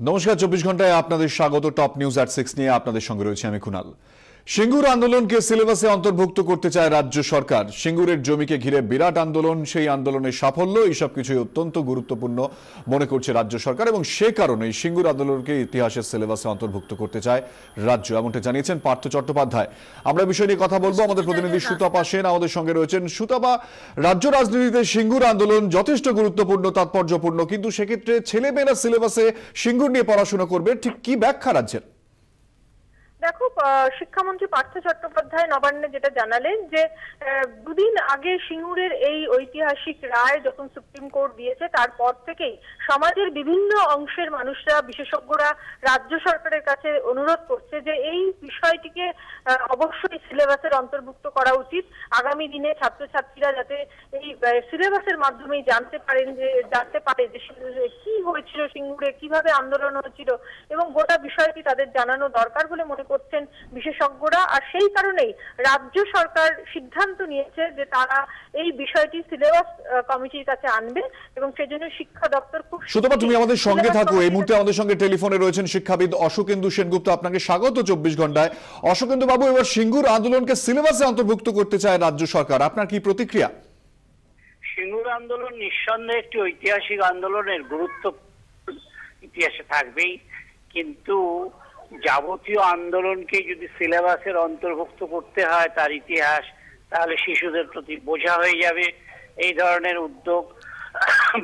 নমস্কার, 24 ঘন্টায় আপনাদের স্বাগত। টপ নিউজ এট 6 নিয়ে আপনাদের সঙ্গে রয়েছে আমি কুনাল। সিঙ্গুর আন্দোলনকে সিলেবাসে অন্তর্ভুক্ত করতে চায় রাজ্য সরকার। সিঙ্গুরের জমিকে ঘিরে বিরাট আন্দোলন, সেই আন্দোলনের সাফল্য এইসব কিছুই অত্যন্ত গুরুত্বপূর্ণ মনে করছে রাজ্য সরকার এবং সে কারণেই সিঙ্গুর আন্দোলনকে ইতিহাসের সিলেবাসে অন্তর্ভুক্ত করতে চায় রাজ্য, এমনটা জানিয়েছেন পার্থ চট্টোপাধ্যায়। আমরা বিষয় নিয়ে কথা বলবো। আমাদের প্রতিনিধি সুতপা সেন আমাদের সঙ্গে রয়েছেন। সুতপা, রাজ্য রাজনীতিতে সিঙ্গুর আন্দোলন যথেষ্ট গুরুত্বপূর্ণ, তাৎপর্যপূর্ণ, কিন্তু সেক্ষেত্রে ছেলেমেয়েরা সিলেবাসে সিঙ্গুর নিয়ে পড়াশোনা করবে, ঠিক কি ব্যাখ্যা রাজ্যের? দেখো, শিক্ষামন্ত্রী পার্থ চট্টোপাধ্যায় নবান্নে যেটা জানালেন যে দুদিন আগে সিঙ্গুরের এই ঐতিহাসিক রায় যখন সুপ্রিম কোর্ট দিয়েছে তারপর থেকেই সমাজের বিভিন্ন অংশের মানুষরা, বিশেষজ্ঞরা রাজ্য সরকারের কাছে অনুরোধ করছে যে এই বিষয়টিকে অবশ্যই সিলেবাসের অন্তর্ভুক্ত করা উচিত। আগামী দিনে ছাত্রছাত্রীরা যাতে এই সিলেবাসের মাধ্যমেই জানতে পারে যে কি হয়েছিল সিঙ্গুরে, কিভাবে আন্দোলন হয়েছিল এবং গোটা বিষয়টি তাদের জানানো দরকার বলে মনে করছেন বিশেষজ্ঞরা। আর সেই কারণেই রাজ্য সরকার সিদ্ধান্ত নিয়েছে যে তারা এই বিষয়টি সিলেবাস কমিটির কাছে আনবে এবং সেজন্য শিক্ষা দপ্তর খুব সুতপা, তুমি আমাদের সঙ্গে থাকো। এই মুহূর্তে আমাদের সঙ্গে টেলিফোনে রয়েছেন শিক্ষাবিদ অশোকেন্দু সেনগুপ্ত। আপনাকে স্বাগত 24 ঘন্টায়। অশোকেন্দু বাবু, এবার সিঙ্গুর আন্দোলনকে সিলেবাসে অন্তর্ভুক্ত করতে চায় রাজ্য সরকার, আপনার কি প্রতিক্রিয়া? সিঙ্গুর আন্দোলন নিঃসন্দেহে একটি ঐতিহাসিক আন্দোলনের গুরুত্ব ইতিহাসে থাকবেই, কিন্তু যাবতীয় আন্দোলনকে যদি সিলেবাসের অন্তর্ভুক্ত করতে হয় তার ইতিহাস, তাহলে শিশুদের প্রতি বোঝা হয়ে যাবে। এই ধরনের উদ্যোগ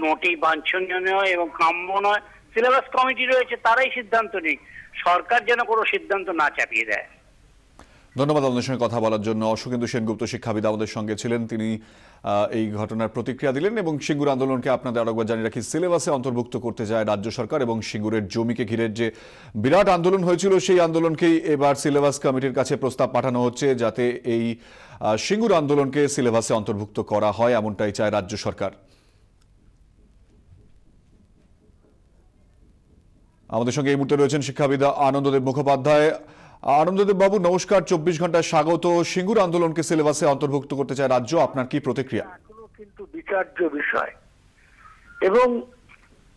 মোটেই বাঞ্ছনীয় নয় এবং কাম্য নয়। সিলেবাস কমিটি রয়েছে, তারাই সিদ্ধান্ত নিক, সরকার যেন কোনো সিদ্ধান্ত না চাপিয়ে দেয়। ধন্যবাদ আমাদের সঙ্গে কথা বলার জন্য। অশোকেন্দু সেনগুপ্ত শিক্ষাবিদ আমাদের সঙ্গে ছিলেন, তিনি এই ঘটনার প্রতিক্রিয়া দিলেন। এবং সিঙ্গুর আন্দোলনকে আপনাদের আরেকবার জানিয়ে রাখি, সিলেবাসে অন্তর্ভুক্ত করতে যায় রাজ্য সরকার এবং সিঙ্গুরের জমিকে ঘিরে যে বিরাট আন্দোলন হয়েছিল সেই আন্দোলনকেই এবার সিলেবাস কমিটির কাছে প্রস্তাব পাঠানো হচ্ছে যাতে এই সিঙ্গুর আন্দোলনকে সিলেবাসে অন্তর্ভুক্ত করা হয়, এমনটাই চায় রাজ্য সরকার। আমাদের সঙ্গে এই মুহূর্তে রয়েছেন শিক্ষাবিদ আনন্দদেব মুখোপাধ্যায়। আনন্দদেব বাবু নমস্কার, 24 ঘন্টায় স্বাগত। সিঙ্গুর আন্দোলনকে সিলেবাসে অন্তর্ভুক্ত করতে চায় রাজ্য, আপনার কি প্রতিক্রিয়া? এখনো কিন্তু বিচার্য বিষয় এবং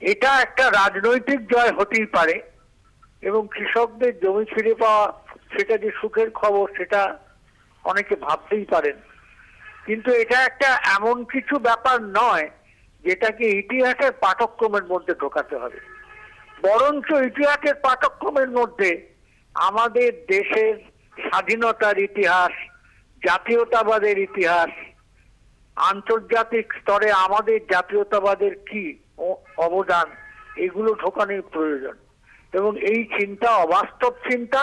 এটা একটা রাজনৈতিক জয় হতেই পারে এবং কৃষকদের জমি ফিরে পাওয়া সেটা যে সুখের খবর সেটা অনেকে ভাবতেই পারেন, কিন্তু এটা একটা এমন কিছু ব্যাপার নয় যেটাকে ইতিহাসের পাঠ্যক্রমের মধ্যে ঢোকাতে হবে। বরঞ্চ ইতিহাসের পাঠ্যক্রমের মধ্যে আমাদের দেশের স্বাধীনতার ইতিহাস, জাতীয়তাবাদের ইতিহাস, আন্তর্জাতিক স্তরে আমাদের জাতীয়তাবাদের কি অবদান, এগুলো ঢোকানোর প্রয়োজন। এবং এই চিন্তা অবাস্তব চিন্তা,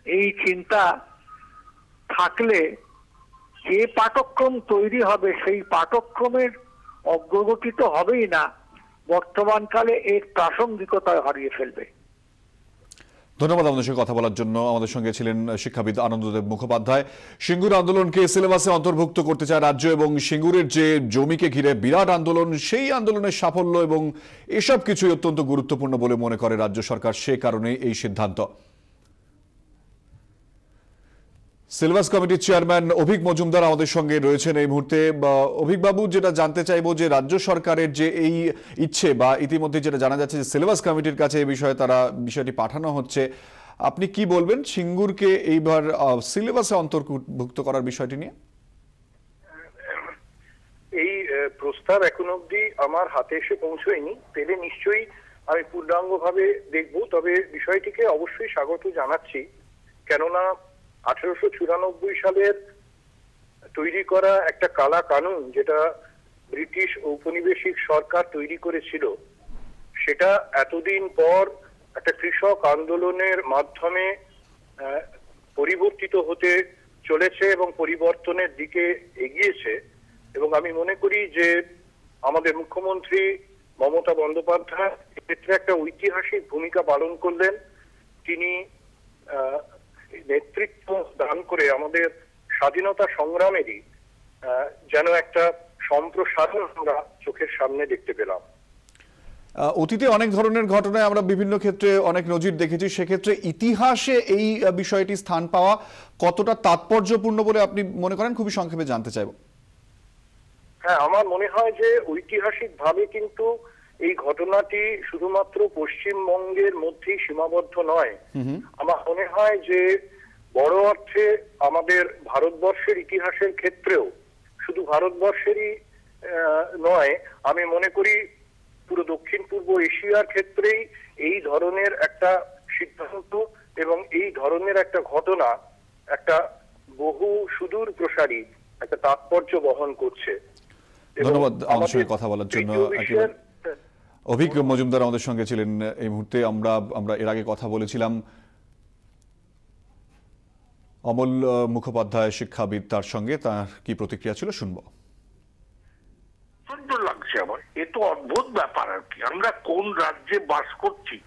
এই চিন্তা থাকলে যে পাঠ্যক্রম তৈরি হবে সেই পাঠ্যক্রমের অগ্রগতি তো হবেই না, বর্তমানকালে এর প্রাসঙ্গিকতা হারিয়ে ফেলবে। ধন্যবাদ আমাদের সঙ্গে কথা বলার জন্য। আমাদের সঙ্গে ছিলেন শিক্ষাবিদ আনন্দদেব মুখোপাধ্যায়। সিঙ্গুর আন্দোলনকে সিলেবাসে অন্তর্ভুক্ত করতে চায় রাজ্য এবং সিঙ্গুরের যে জমিকে ঘিরে বিরাট আন্দোলন, সেই আন্দোলনের সাফল্য এবং এসব কিছুই অত্যন্ত গুরুত্বপূর্ণ বলে মনে করে রাজ্য সরকার, সে কারণে এই সিদ্ধান্ত। সিলেবাস কমিটির চেয়ারম্যান অভিক মজুমদার আমাদের সঙ্গে রয়েছেন এই মুহূর্তে। অভিক বাবু, যেটা জানতে চাইবো যে রাজ্য সরকারের যে এই ইচ্ছে বা ইতিমধ্যে যেটা জানা যাচ্ছে যে সিলেবাস কমিটির কাছে এই বিষয়ে বিষয়টি পাঠানো হচ্ছে, আপনি কি বলবেন সিঙ্গুরকে এইবার সিলেবাসে অন্তর্ভুক্ত করার বিষয়টি নিয়ে? এই প্রস্তাব এখন অবধি আমার হাতে এসে পৌঁছয়নি, পেলে নিশ্চয়ই আমি পূর্ণাঙ্গভাবে দেখব। তবে বিষয়টিকে অবশ্যই স্বাগত জানাচ্ছি, কেননা 1894 সালের তৈরি করা একটা কালা কানুন, যেটা ব্রিটিশ ঔপনিবেশিক সরকার তৈরি করেছিল, সেটা এতদিন পর একটা কৃষক আন্দোলনের মাধ্যমে পরিবর্তিত হতে চলেছে এবং পরিবর্তনের দিকে এগিয়েছে। এবং আমি মনে করি যে আমাদের মুখ্যমন্ত্রী মমতা বন্দ্যোপাধ্যায় এক্ষেত্রে একটা ঐতিহাসিক ভূমিকা পালন করলেন। তিনি নেতৃত্ব দান করে আমাদের স্বাধীনতা সংগ্রামেরই যেন একটা সম্প্রসারণ আমরা চোখের সামনে দেখতে পেলাম। অতীতে অনেক ধরনের ঘটনায় আমরা বিভিন্ন ক্ষেত্রে অনেক নজির দেখেছি, সেক্ষেত্রে ইতিহাসে এই বিষয়টি স্থান পাওয়া কতটা তাৎপর্যপূর্ণ বলে আপনি মনে করেন, খুবই সংক্ষেপে জানতে চাইব। হ্যাঁ, আমার মনে হয় যে ঐতিহাসিক ভাবে কিন্তু এই ঘটনাটি শুধুমাত্র পশ্চিমবঙ্গের মধ্যেই সীমাবদ্ধ নয়। আমার মনে হয় যে বড় অর্থে আমাদের ভারতবর্ষের ইতিহাসের ক্ষেত্রেও শুধু ভারতবর্ষেরই নয়, আমি মনে করি পুরো দক্ষিণ পূর্ব এশিয়ার ক্ষেত্রেই এই ধরনের একটা সিদ্ধান্ত এবং এই ধরনের একটা ঘটনা একটা বহু সুদূর প্রসারী একটা তাৎপর্য বহন করছে। ধন্যবাদ আমাদের সঙ্গে কথা বলার জন্য। অভিক মজুমদার আমাদের সঙ্গে ছিলেন এই মুহূর্তে। আমরা এর আগে কথা বলেছিলাম অমল মুখোপাধ্যায় শিক্ষাবিদ, তার সঙ্গে তার কি প্রতিক্রিয়া ছিল শুনবো। সুন্দর লাগছে আমার, এ তো অদ্ভুত ব্যাপার আর কি। আমরা কোন রাজ্যে বাস করছি,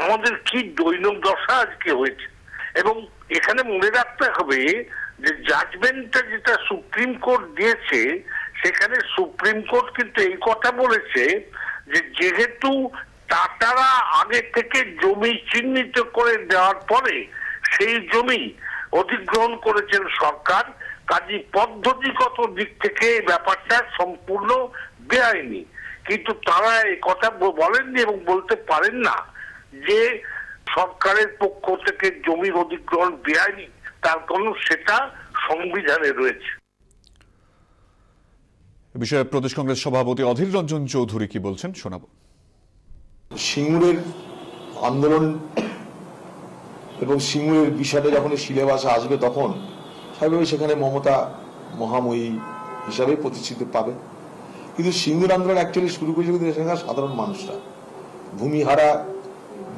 আমাদের কি দৈনিক দশা আজকে হয়েছে। এবং এখানে মনে রাখতে হবে যে জাজমেন্টটা যেটা সুপ্রিম কোর্ট দিয়েছে, সেখানে সুপ্রিম কোর্ট কিন্তু এই কথা বলেছে যে যেহেতু টাটারা আগে থেকে জমি চিহ্নিত করে দেওয়ার পরে সেই জমি অধিগ্রহণ করেছেন সরকার, কাজী পদ্ধতিগত দিক থেকে এই ব্যাপারটা সম্পূর্ণ বেআইনি। কিন্তু তারা এই কথা বলেননি এবং বলতে পারেন না যে সরকারের পক্ষ থেকে জমির অধিগ্রহণ বেআইনি, তার কারণ সেটা সংবিধানে রয়েছে। এ বিষয়ে প্রদেশ কংগ্রেস সভাপতি অধীর রঞ্জন চৌধুরী কি বলছেন শোনাবো। সিঙ্গুরের আন্দোলন এবং সিঙ্গুরের বিষয়টা যখন সিলেবাসে আসবে তখন স্বাভাবিকভাবে সেখানে মমতা মহাময়ী হিসাবে প্রতিষ্ঠিত পাবে। কিন্তু সিঙ্গুর আন্দোলন অ্যাকচুয়ালি শুরু করেছে কিন্তু এখানকার সাধারণ মানুষরা, ভূমিহারা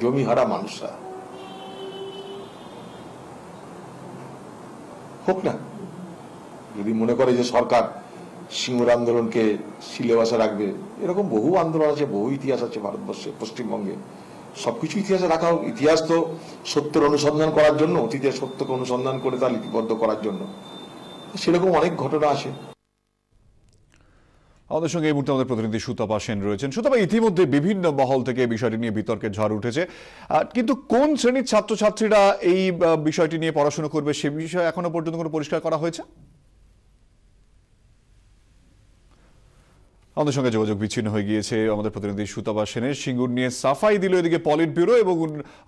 জমিহারা মানুষরা। হোক না, যদি মনে করে যে সরকার সিঙ্গুর আন্দোলনকে সিলেবাসে রাখবে, এরকম বহু আন্দোলন আছে, বহু ইতিহাস আছে ভারতবর্ষে, পশ্চিমবঙ্গে। সবকিছু ইতিহাসে রাখা হোক। ইতিহাস তো সত্যের অনুসন্ধান করার জন্য, অতীতের সত্যকে অনুসন্ধান করে তা লিপিবদ্ধ করার জন্য। সেরকম অনেক ঘটনা আছে। আমাদের সঙ্গে এই মুহূর্তে আমাদের প্রতিনিধি সুতপা সেন রয়েছেন। সুতপা, ইতিমধ্যে বিভিন্ন মহল থেকে বিষয়টি নিয়ে বিতর্কের ঝড় উঠেছে, কিন্তু কোন শ্রেণীর ছাত্রছাত্রীরা এই বিষয়টি নিয়ে পড়াশোনা করবে সে বিষয়ে এখনো পর্যন্ত কোনো পরিষ্কার করা হয়েছে? আমাদের সঙ্গে যোগাযোগ বিচ্ছিন্ন হয়ে গিয়েছে আমাদের প্রতিনিধি সুতপা সেনের। সিঙ্গুর নিয়ে সাফাই দিল এদিকে পলিট ব্যুরো, এবং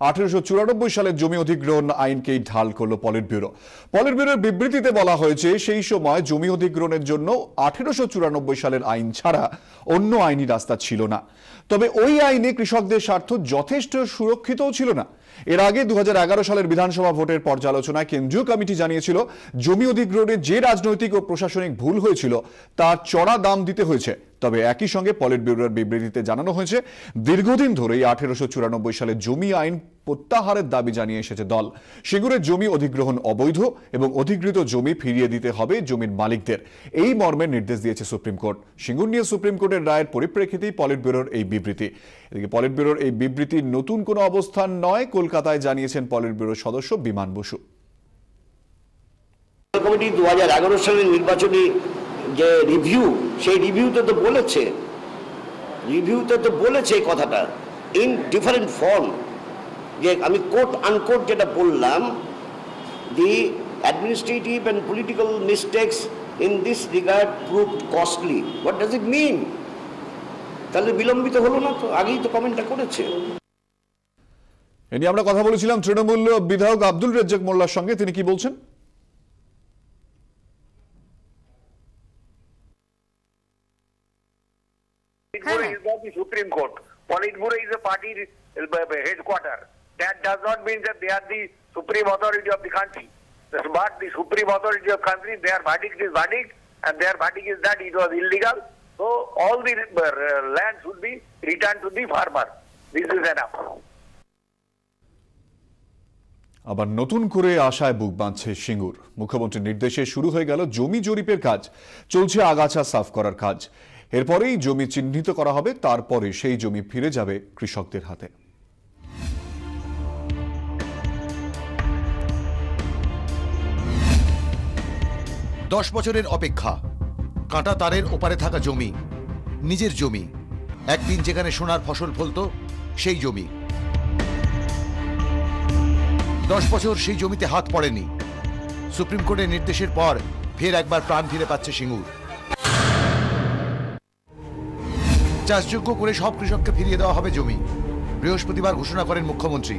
1894 সালের জমি অধিগ্রহণ আইনকেই ঢাল করল পলিট ব্যুরো। পলিট ব্যুরোর বিবৃতিতে বলা হয়েছে সেই সময় জমি অধিগ্রহণের জন্য 1894 সালের আইন ছাড়া অন্য আইনি রাস্তা ছিল না। তবে ওই আইনে কৃষকদের স্বার্থ যথেষ্ট সুরক্ষিতও ছিল না। এর আগে 2011 সালের বিধানসভা ভোটের পর্যালোচনায় কেন্দ্রীয় কমিটি জানিয়েছিল জমি অধিগ্রহণে যে রাজনৈতিক ও প্রশাসনিক ভুল হয়েছিল তার চড়া দাম দিতে হয়েছে। তবে একই সঙ্গে পলিট ব্যুরোর বিবৃতিতে জানানো হয়েছে দীর্ঘদিন ধরেই 1894 সালের জমি আইন প্রত্যাহারের দাবি জানিয়ে এসেছে দল। সিঙ্গুরের জমি অধিগ্রহণ অবৈধ এবং অধিকৃত জমি ফিরিয়ে দিতে হবে জমির মালিকদের, এই মর্মের নির্দেশ দিয়েছে সুপ্রিম কোর্ট। সিঙ্গুর নিয়ে সুপ্রিম কোর্টের রায়ের পরিপ্রেক্ষিতেই পলিট ব্যুরোর এই বিবৃতি। এদিকে পলিট ব্যুরোর এই বিবৃতি নতুন কোনো অবস্থান নয়, কলকাতায় জানিয়েছেন পলিট ব্যুরোর সদস্য বিমান বসু। কমিটি 2011 সালের নির্বাচনী যে রিভিউ, সেই রিভিউতে তো বলেছে এই কথাটা ইন ডিফারেন্ট ফর্ম, যে আমি কোট আনকোট যেটা বললাম, the administrative and political mistakes in this regard proved costly. What does it mean? তাহলে বিলম্বিত হলো না তো? আগেই তো কমেন্টটা করেছে। এ নিয়ে আমরা কথা বলেছিলাম তৃণমূল বিধায়ক আব্দুল রেজ্জাক মোল্লার সঙ্গে, তিনি কি বলছেন? Politburo is not the Supreme Court. Politburo is a party headquarter. That does not mean that they are the supreme authority of the country. But the supreme authority of the country, their verdict is verdict, and their verdict is that it was illegal. So all the land should be returned to the farmer. This is enough. আবার নতুন করে আশায় বুক বাঁধছে সিঙ্গুর। মুখ্যমন্ত্রীর নির্দেশে শুরু হয়ে গেল জমি জরিপের কাজ, চলছে আগাছা সাফ করার কাজ। এরপরেই জমি চিহ্নিত করা হবে, তারপরে সেই জমি ফিরে যাবে কৃষকদের হাতে। 10 বছরের অপেক্ষা, কাঁটা তারের ওপারে থাকা জমি, নিজের জমি, একদিন যেখানে সোনার ফসল ফলতো সেই জমি। 10 বছর সেই জমিতে হাত পড়েনি। সুপ্রিম কোর্টের নির্দেশের পর ফের একবার প্রাণ ফিরে পাচ্ছে সিঙ্গুর। চাষযোগ্য করে সব কৃষককে ফিরিয়ে দেওয়া হবে জমি। বৃহস্পতিবার ঘোষণা করেন মুখ্যমন্ত্রী।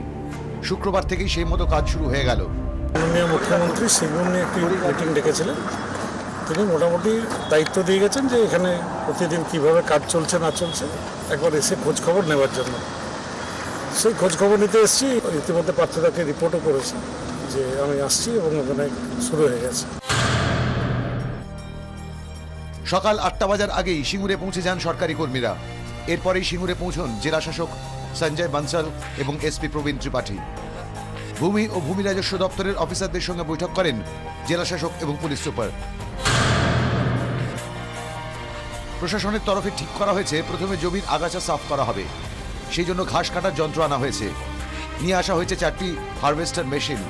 শুক্রবার থেকেই সেই মতো কাজ শুরু হয়ে গেল। মাননীয় মুখ্যমন্ত্রী সিঙ্গুর নিয়ে একটি মিটিং ডেকেছিলেন। তিনি মোটামুটি দায়িত্ব দিয়ে গেছেন যে এখানে প্রতিদিন কিভাবে কাজ চলছে না চলছে একবার এসে খোঁজ খবর নেওয়ার জন্য। সেই খোঁজ খবর নিতে এসেছি। ইতিমধ্যে পার্থদাকে রিপোর্টও করেছি যে আমি আসছি এবং ওখানে শুরু হয়ে গেছে। সকাল 8টা বাজার আগেই সিঙ্গুরে পৌঁছে যান সরকারি কর্মীরা। এরপরেই সিঙ্গুরে পৌঁছন জেলা শাসক সঞ্জয় বানসাল এবং এসপি প্রবীণ ত্রিপাঠী। ভূমি ও ভূমি রাজস্ব দপ্তরের অফিসারদের সঙ্গে বৈঠক করেন জেলা শাসক এবং পুলিশ সুপার। প্রশাসনের তরফে ঠিক করা হয়েছে প্রথমে জমির আগাছা সাফ করা হবে। সেই জন্য ঘাস কাটার যন্ত্র আনা হয়েছে। নিয়ে আসা হয়েছে 4টি হারভেস্টার মেশিন।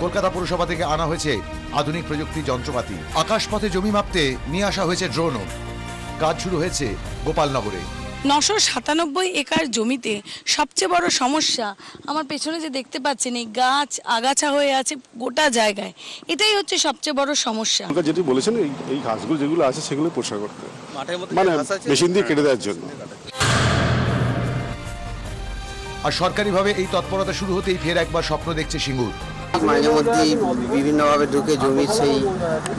কলকাতা পুরসভা থেকে আনা হয়েছে আধুনিক প্রযুক্তি যন্ত্রপাতি। আকাশপথে জমি মাপতে নিয়ে আসা হয়েছে ড্রোনও। কাজ শুরু হয়েছে গোপালনগরে। 997 একর জমিতে সবচেয়ে বড় সমস্যা আমার পেছনে যে দেখতে পাচ্ছেন, এই গাছ আগাছা হয়ে আছে গোটা জায়গায়। এটাই হচ্ছে সবচেয়ে বড় সমস্যা। যেটি বলেছেন এই ঘাসগুলো যেগুলো আছে সেগুলো পরিষ্কার করতে, মানে মেশিন দিয়ে কেটে দেওয়ার জন্য। আর সরকারিভাবে এই তৎপরতা শুরু হতেই ফের একবার স্বপ্ন দেখছে সিঙ্গুর। মাঝে মধ্যেই বিভিন্নভাবে ঢুকে জমি, সেই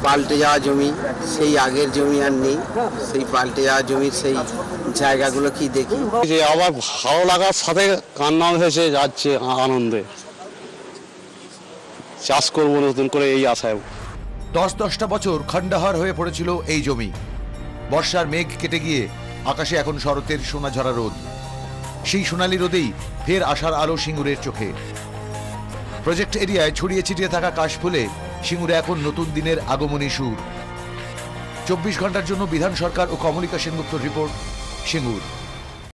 পাল্টে যাওয়া জমি, সেই আগের জমি আর নেই, সেই পাল্টে যাওয়া জমির সেই জায়গাগুলো কি দেখি যে আবার ভালো লাগার সাথে কান্না হয়েছে যাচ্ছে আনন্দে। চাষ করবো নতুন করে এই আশায়। 10-10টা বছর খণ্ডাহার হয়ে পড়েছিল এই জমি। বর্ষার মেঘ কেটে গিয়ে আকাশে এখন শরতের সোনাঝরা রোদ। সেই সোনালি রোদেই ফের আশার আলো সিঙ্গুরের চোখে। প্রজেক্ট এরিয়ায় ছড়িয়ে ছিটিয়ে থাকা কাশফুলে সিঙ্গুরে এখন নতুন দিনের আগমনী সুর। 24 ঘন্টার জন্য বিধান সরকার ও কমলিকা সেনগুপ্তর রিপোর্ট, সিঙ্গুর।